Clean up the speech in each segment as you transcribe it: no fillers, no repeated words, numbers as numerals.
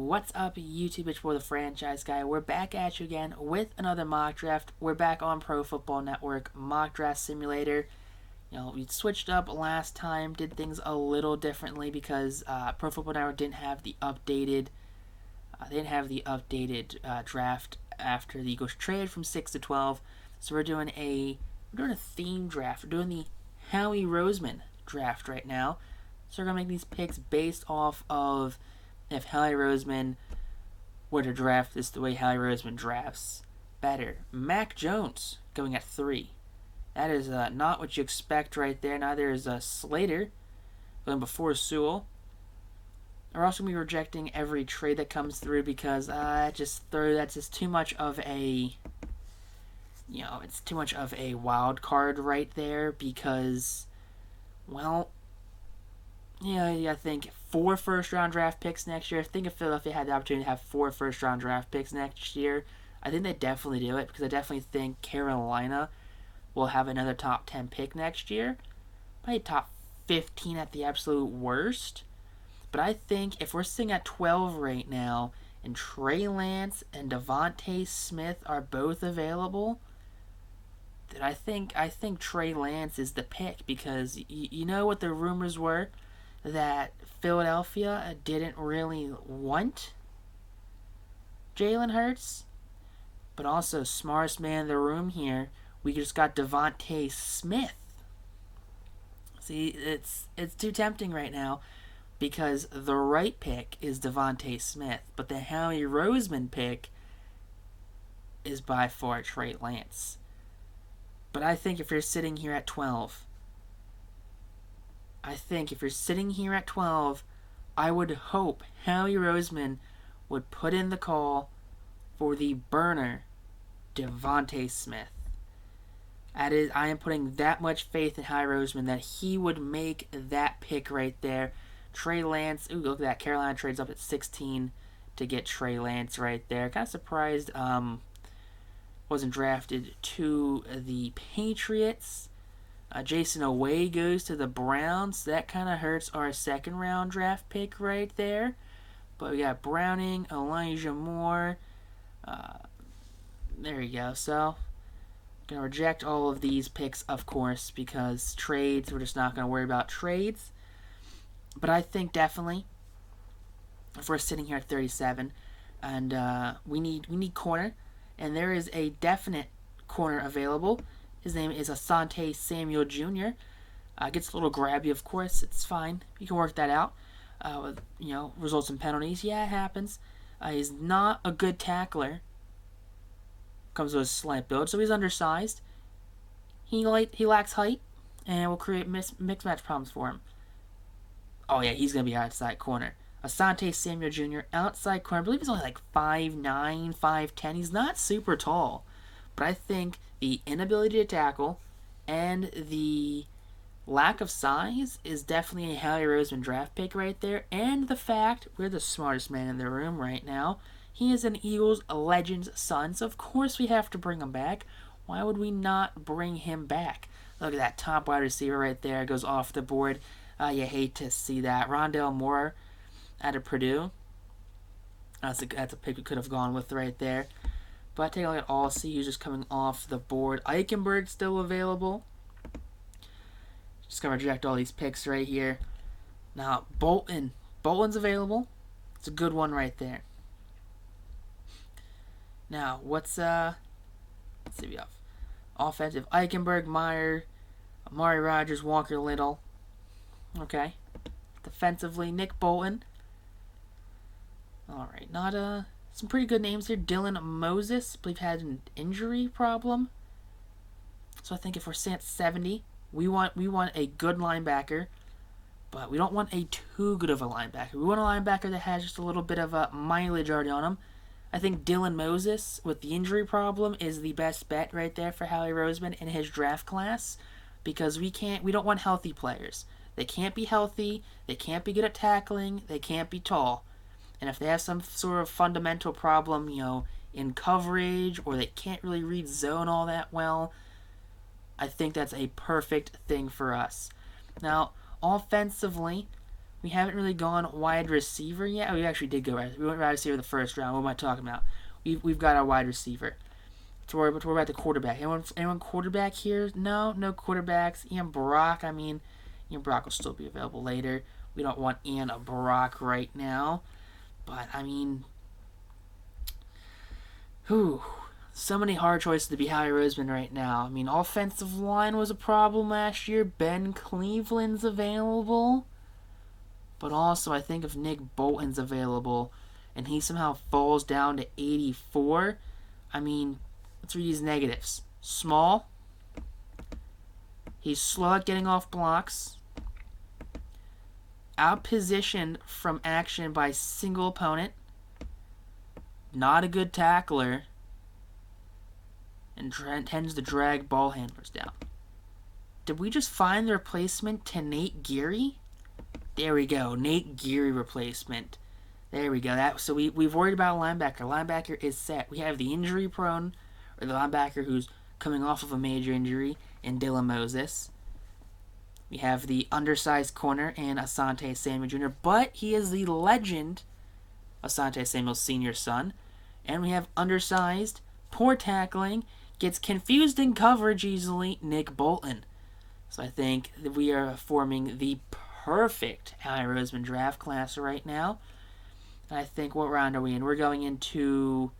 What's up, YouTube? It's for the franchise guy. We're back at you again with another mock draft. We're back on Pro Football Network Mock Draft Simulator. We switched up last time, did things a little differently because Pro Football Network didn't have the updated. Draft after the Eagles trade from 6 to 12. So we're doing a theme draft. We're doing the Howie Roseman draft right now. So we're gonna make these picks based off of if Howie Roseman were to draft this the way Howie Roseman drafts better. Mac Jones going at 3. That is not what you expect right there. Neither is Slater going before Sewell. We're also going to be rejecting every trade that comes through because that's just too much of a it's too much of a wild card right there because, I think 4 first-round draft picks next year. I think if Philadelphia had the opportunity to have 4 first-round draft picks next year, I think they'd definitely do it because I definitely think Carolina will have another top 10 pick next year. Probably top 15 at the absolute worst. But I think if we're sitting at 12 right now and Trey Lance and Devontae Smith are both available, then I think Trey Lance is the pick because you know what the rumors were? That Philadelphia didn't really want Jalen Hurts, but also smartest man in the room here, we just got Devontae Smith. See, it's too tempting right now because the right pick is Devontae Smith, but the Howie Roseman pick is by far Trey Lance. But I think if you're sitting here at 12, I would hope Howie Roseman would put in the call for the burner Devontae Smith. I am putting that much faith in Howie Roseman that he would make that pick right there. Trey Lance, ooh, look at that. Carolina trades up at 16 to get Trey Lance right there. Kind of surprised wasn't drafted to the Patriots. Jason Away goes to the Browns. That kind of hurts our second-round draft pick right there. But we got Browning, Elijah Moore. There you go. So, going to reject all of these picks, of course, because trades, we're just not going to worry about trades. But I think definitely, if we're sitting here at 37, and we need corner, and there is a definite corner available. His name is Asante Samuel Jr. Gets a little grabby, of course. It's fine. You can work that out. Results in penalties. Yeah, it happens. He's not a good tackler. Comes with a slight build, so he's undersized. He lacks height, and will create mixed match problems for him. Oh yeah, he's gonna be outside corner. Asante Samuel Jr. outside corner. I believe he's only like 5'9", 5'10". He's not super tall, but I think the inability to tackle and the lack of size is definitely a Howie Roseman draft pick right there. And the fact we're the smartest man in the room right now. He is an Eagles legend's son, so of course we have to bring him back. Why would we not bring him back? Look at that top wide receiver right there. Goes off the board. You hate to see that. Rondale Moore out of Purdue. That's a pick we could have gone with right there. But take a look at Allsey, who's just coming off the board. Eichenberg still available. Just going to reject all these picks right here. Now, Bolton. Bolton's available. It's a good one right there. Now, let's see we have offensive. Eichenberg, Meyer, Amari Rodgers, Walker Little. Okay. Defensively, Nick Bolton. Alright, some pretty good names here. Dylan Moses, I believe, had an injury problem. So I think if we're sitting at 70, we want a good linebacker, but we don't want a too good of a linebacker. We want a linebacker that has just a little bit of a mileage already on him. I think Dylan Moses, with the injury problem, is the best bet right there for Howie Roseman in his draft class, because we don't want healthy players. They can't be healthy, they can't be good at tackling, they can't be tall. And if they have some sort of fundamental problem, in coverage, or they can't really read zone all that well, I think that's a perfect thing for us. Now, offensively, We haven't really gone wide receiver yet. Oh, we actually did go wide. We went wide receiver the first round. What am I talking about? We've got our wide receiver. To worry about the quarterback. Anyone quarterback here? No quarterbacks. Ian Brock. I mean, Ian Brock will still be available later. We don't want Ian Brock right now. But I mean, whew, so many hard choices to be Howie Roseman right now. I mean, offensive line was a problem last year. Ben Cleveland's available. But also, I think if Nick Bolton's available and he somehow falls down to 84, I mean, let's read these negatives. Small. He's slow at getting off blocks. Outpositioned from action by single opponent. Not a good tackler. And tends to drag ball handlers down. Did we just find the replacement to Nate Geary? There we go. Nate Geary replacement. There we go. So we've worried about a linebacker. Linebacker is set. We have the injury prone, or the linebacker who's coming off of a major injury, in Dylan Moses. We have the undersized corner in Asante Samuel Jr., but he is the legend, Asante Samuel's senior son. And we have undersized, poor tackling, gets confused in coverage easily, Nick Bolton. So I think that we are forming the perfect Howie Roseman draft class right now. And I think, what round are we in? We're going into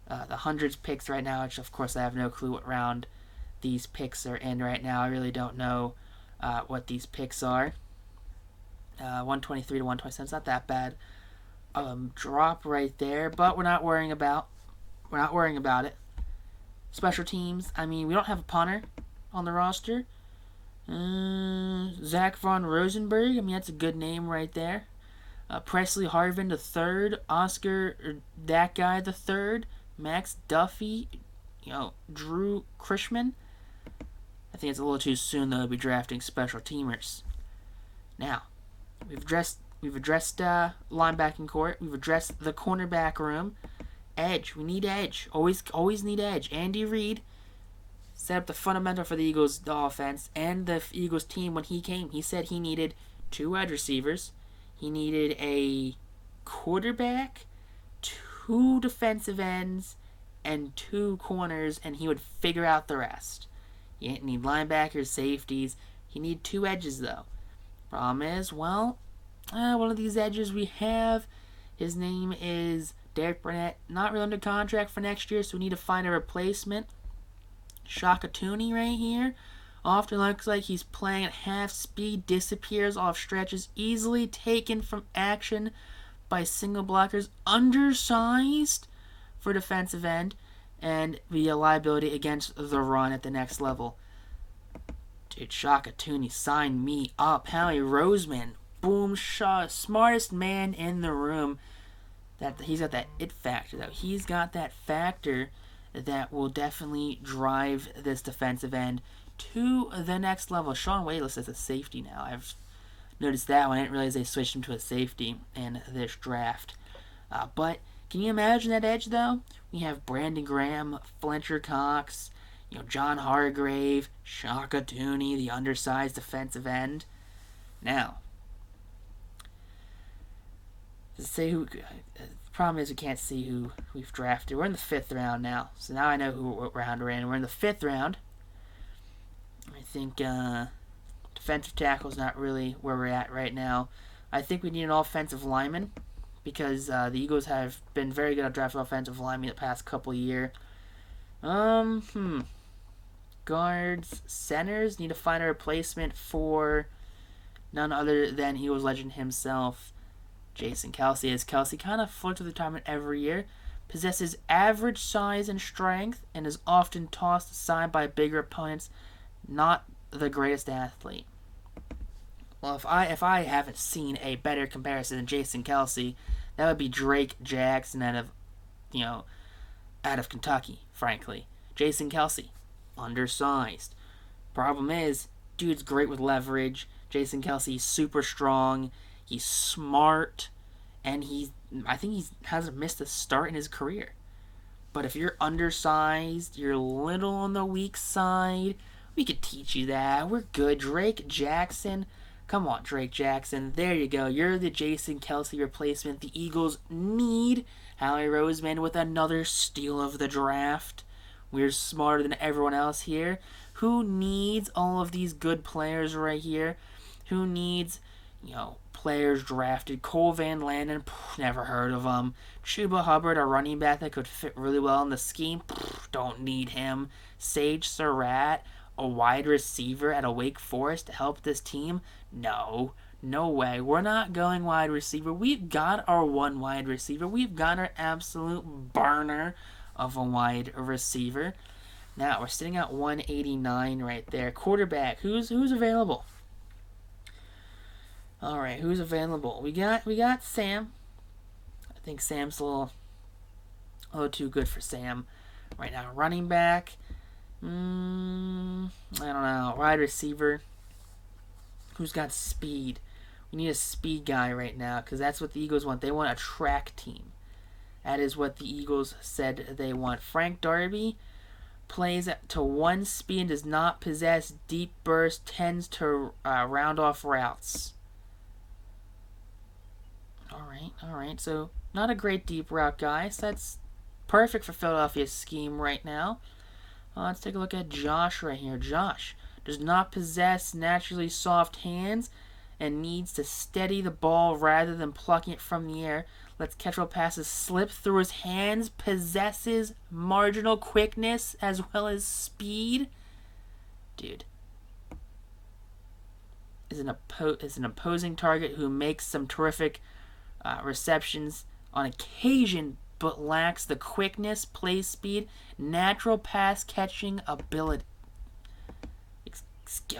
the hundreds picks right now, which of course I have no clue what round these picks are in right now. I really don't know what these picks are. 123 to 127, it's not that bad. Drop right there, but we're not worrying about it. Special teams, I mean, we don't have a punter on the roster. Zach Von Rosenberg, I mean, that's a good name right there. Presley Harvin III, Oscar, that guy the third, Max Duffy, Drew Krishman. I think it's a little too soon though to be drafting special teamers. Now, we've addressed linebacking court. We've addressed the cornerback room. Edge, we need edge. Always need edge. Andy Reid set up the fundamental for the Eagles' offense and the Eagles team when he came. He said he needed 2 wide receivers. He needed a quarterback, 2 defensive ends, and 2 corners, and he would figure out the rest. You didn't need linebackers, safeties. You need 2 edges, though. Problem is, one of these edges we have, his name is Derek Burnett. Not really under contract for next year, so we need to find a replacement. Shaka Tooney right here. Often looks like he's playing at half speed, disappears off stretches, easily taken from action by single blockers, undersized for defensive end, and be a liability against the run at the next level. Dude, Shaka Tooney, sign me up. Howie Roseman, boom, smartest man in the room. He's got that it factor, though. He's got that factor that will definitely drive this defensive end to the next level. Sean Wayless is a safety now. I've noticed that one. I didn't realize they switched him to a safety in this draft. But can you imagine that edge, though? We have Brandon Graham, Fletcher Cox, John Hargrave, Shaka Tooney, the undersized defensive end. Now, to say who... The problem is we can't see who we've drafted. We're in the 5th round now, so now I know what round we're in. We're in the 5th round. I think defensive tackle is not really where we're at right now. I think we need an offensive lineman because the Eagles have been very good at drafting offensive linemen the past couple years. Guards, centers, need to find a replacement for none other than Eagles legend himself, Jason Kelce. As Kelce kind of flirts with retirement every year, possesses average size and strength, and is often tossed aside by bigger opponents. Not the greatest athlete. Well, if I haven't seen a better comparison than Jason Kelce, that would be Drake Jackson out of Kentucky, frankly. Jason Kelce, undersized. Problem is, dude's great with leverage. Jason Kelce's super strong. He's smart, and I think he hasn't missed a start in his career. But if you're undersized, you're a little on the weak side, we could teach you that. We're good. Drake Jackson, Come on, Drake Jackson. There you go. You're the Jason Kelsey replacement. The Eagles need Howie Roseman with another steal of the draft. We're smarter than everyone else here. Who needs all of these good players right here? Who needs, players drafted? Cole Van Landen, never heard of him. Chuba Hubbard, a running back that could fit really well in the scheme, don't need him. Sage Surratt, a wide receiver at a Wake Forest to help this team? No way. We're not going wide receiver. We've got our one wide receiver. We've got our absolute burner of a wide receiver. Now we're sitting at 189 right there. Quarterback, who's available? All right, who's available? We got Sam. I think Sam's a little too good for Sam right now. Running back, I don't know. Wide receiver, who's got speed? We need a speed guy right now because that's what the Eagles want. They want a track team. That is what the Eagles said they want. Frank Darby plays to one speed and does not possess deep burst, tends to round off routes. All right. So not a great deep route guy. So that's perfect for Philadelphia's scheme right now. Let's take a look at Josh right here. Josh does not possess naturally soft hands and needs to steady the ball rather than plucking it from the air. Lets catchable passes slip through his hands. Possesses marginal quickness as well as speed. Dude. Is an opposing target who makes some terrific receptions on occasion, but lacks the quickness, play speed, natural pass catching ability.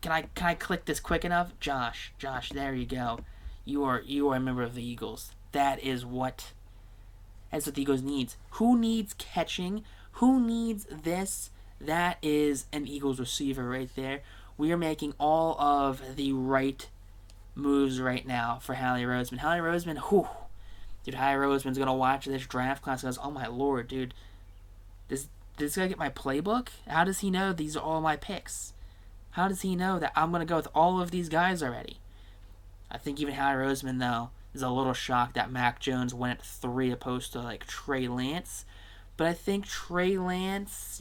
Can I click this quick enough? Josh, there you go. You are a member of the Eagles. That's what the Eagles needs. Who needs catching? Who needs this? That is an Eagles receiver right there. We are making all of the right moves right now for Howie Roseman. Howie Roseman, dude, Howie Roseman's gonna watch this draft class and goes, "Oh my lord, dude, did this guy get my playbook? How does he know these are all my picks? How does he know that I'm gonna go with all of these guys already?" I think even Howie Roseman though is a little shocked that Mac Jones went at 3 opposed to Trey Lance, but I think Trey Lance,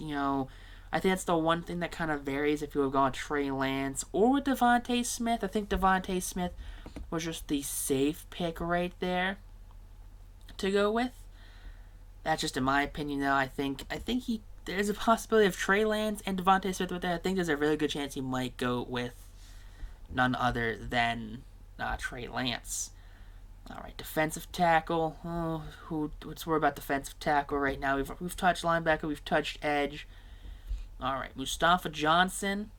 I think that's the one thing that kind of varies if you would go on Trey Lance or with Devontae Smith. I think Devontae Smith was just the safe pick right there to go with. That's just in my opinion, though. I think there's a possibility of Trey Lance and Devontae Smith with that. I think there's a really good chance he might go with none other than Trey Lance. All right, defensive tackle. Let's worry about defensive tackle right now. We've touched linebacker. We've touched edge. All right, Mustafa Johnson.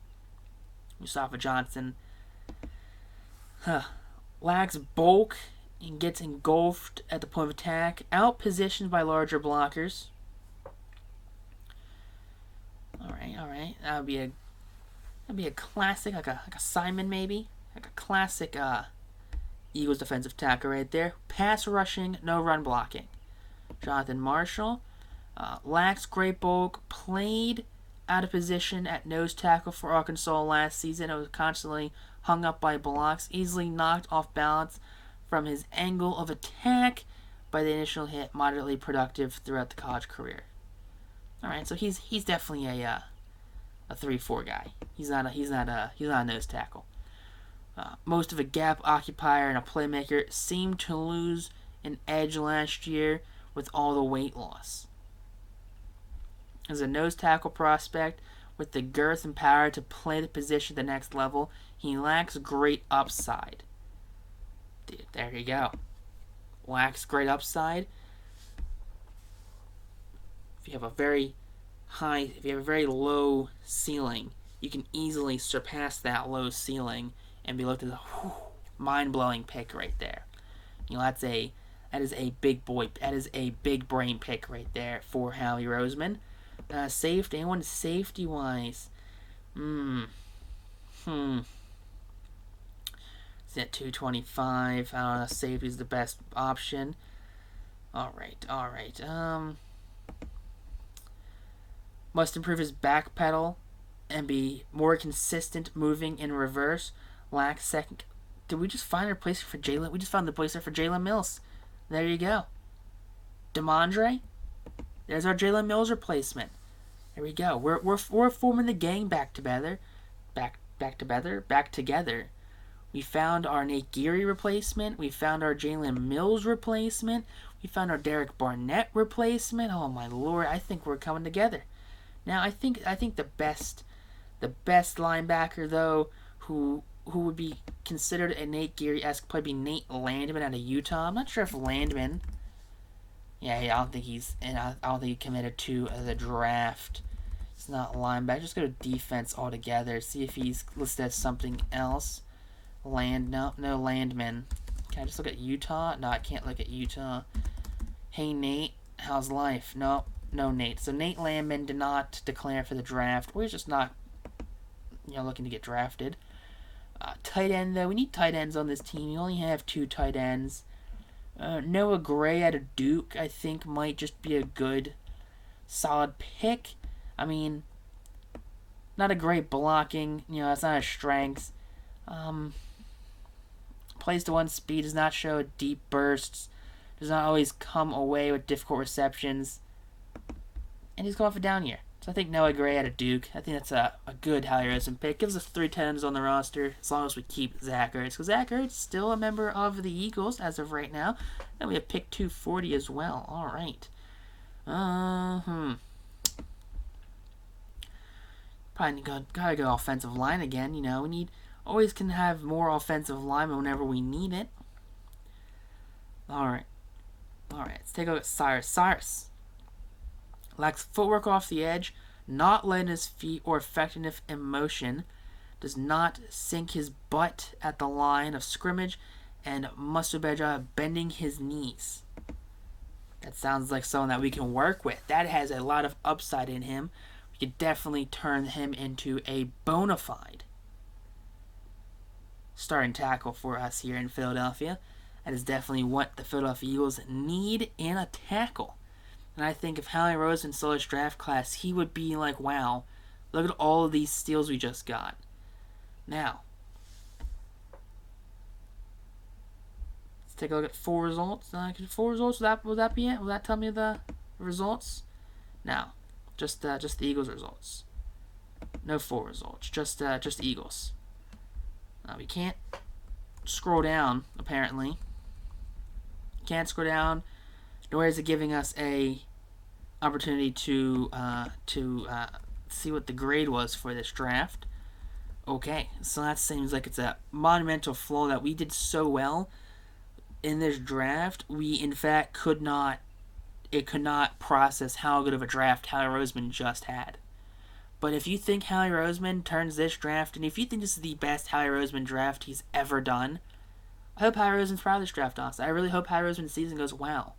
Lacks bulk and gets engulfed at the point of attack. Out-positioned by larger blockers. All right. That would be a classic, like a Simon maybe, like a classic Eagles defensive tackle right there. Pass rushing, no run blocking. Jonathan Marshall lacks great bulk. Played out of position at nose tackle for Arkansas last season. It was constantly hung up by blocks, easily knocked off balance from his angle of attack by the initial hit. Moderately productive throughout the college career. All right, so he's definitely a 3-4 guy. He's not a nose tackle. Most of a gap occupier and a playmaker. Seemed to lose an edge last year with all the weight loss. As a nose tackle prospect with the girth and power to play the position at the next level, he lacks great upside. Dude, there you go. Lacks great upside. If you have a very low ceiling, you can easily surpass that low ceiling and be looked at as a mind-blowing pick right there. That is a big brain pick right there for Howie Roseman. Safety, anyone safety wise? It's at 225. I don't know. Safety's the best option. All right. Must improve his back pedal and be more consistent moving in reverse. Lacks did we just find a replacement for Jalen? We just found the replacement for Jalen Mills. There you go. DeMondre. There's our Jalen Mills replacement. There we go. We're forming the gang back together. Back together. We found our Nate Geary replacement. We found our Jalen Mills replacement. We found our Derek Barnett replacement. Oh my lord! I think we're coming together. Now I think the best linebacker though who would be considered a Nate Geary-esque play would be Nate Landman out of Utah. I'm not sure if Landman. Yeah, I don't think I don't think he committed to the draft. It's not linebacker. Just go to defense altogether. See if he's listed as something else. No Landman. Can I just look at Utah? No, I can't look at Utah. Hey Nate, how's life? No Nate. So Nate Landman did not declare for the draft. We're just not, looking to get drafted. Tight end though, we need tight ends on this team. We only have 2 tight ends. Noah Gray out of Duke, I think, might just be a good, solid pick. I mean, not a great blocking. That's not his strengths. Plays to one speed, does not show deep bursts, does not always come away with difficult receptions, and he's going for down year. So I think Noah Gray out of Duke, I think that's a good Howie Roseman pick. Gives us 3 tight ends on the roster, as long as we keep Zach Ertz. Because Zach Ertz is still a member of the Eagles as of right now. And we have pick 240 as well. Alright. Probably gotta go offensive line again. We always can have more offensive linemen whenever we need it. Alright, let's take a look at Cyrus. Cyrus lacks footwork off the edge, not letting his feet or effectiveness in motion, does not sink his butt at the line of scrimmage, and must do a better job bending his knees. That sounds like someone that we can work with. That has a lot of upside in him. We could definitely turn him into a bona fide starting tackle for us here in Philadelphia. That is definitely what the Philadelphia Eagles need in a tackle. And I think if Howie Roseman saw his draft class, he would be like, wow, look at all of these steals we just got. Now, let's take a look at 4 results. 4 results, will that be it? Will that tell me the results? No, just the Eagles results. No 4 results, just Eagles. We can't scroll down, apparently. Can't scroll down, nor is it giving us a opportunity to see what the grade was for this draft. Okay, so that seems like it's a monumental flaw that we did so well in this draft. We in fact could not process how good of a draft Howie Roseman just had. But if you think Howie Roseman turns this draft, and if you think this is the best Howie Roseman draft he's ever done, I hope Howie Roseman's proud of this draft, honestly. I really hope Howie Roseman's season goes, wow.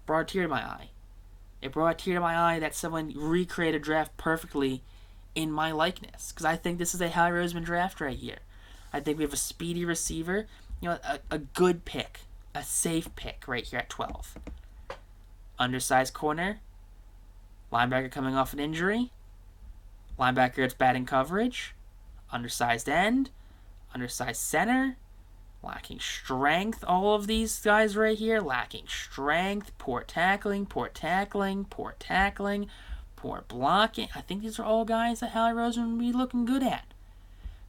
Brought a tear to my eye. It brought a tear to my eye that someone recreated a draft perfectly in my likeness. Because I think this is a Howie Roseman draft right here. I think we have a speedy receiver, a good pick, a safe pick right here at 12. Undersized corner, linebacker coming off an injury, linebacker gets batting coverage, undersized end, undersized center, lacking strength. All of these guys right here lacking strength, poor tackling, poor blocking. I think these are all guys that Howie Roseman would be looking good at.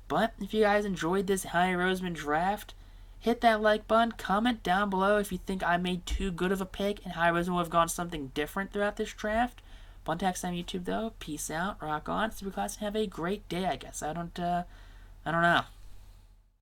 But if you guys enjoyed this Howie Roseman draft, hit that like button, comment down below if you think I made too good of a pick and Howie Roseman would have gone something different throughout this draft. Until next time, YouTube, though, peace out, rock on, super class, and have a great day, I guess. I don't know.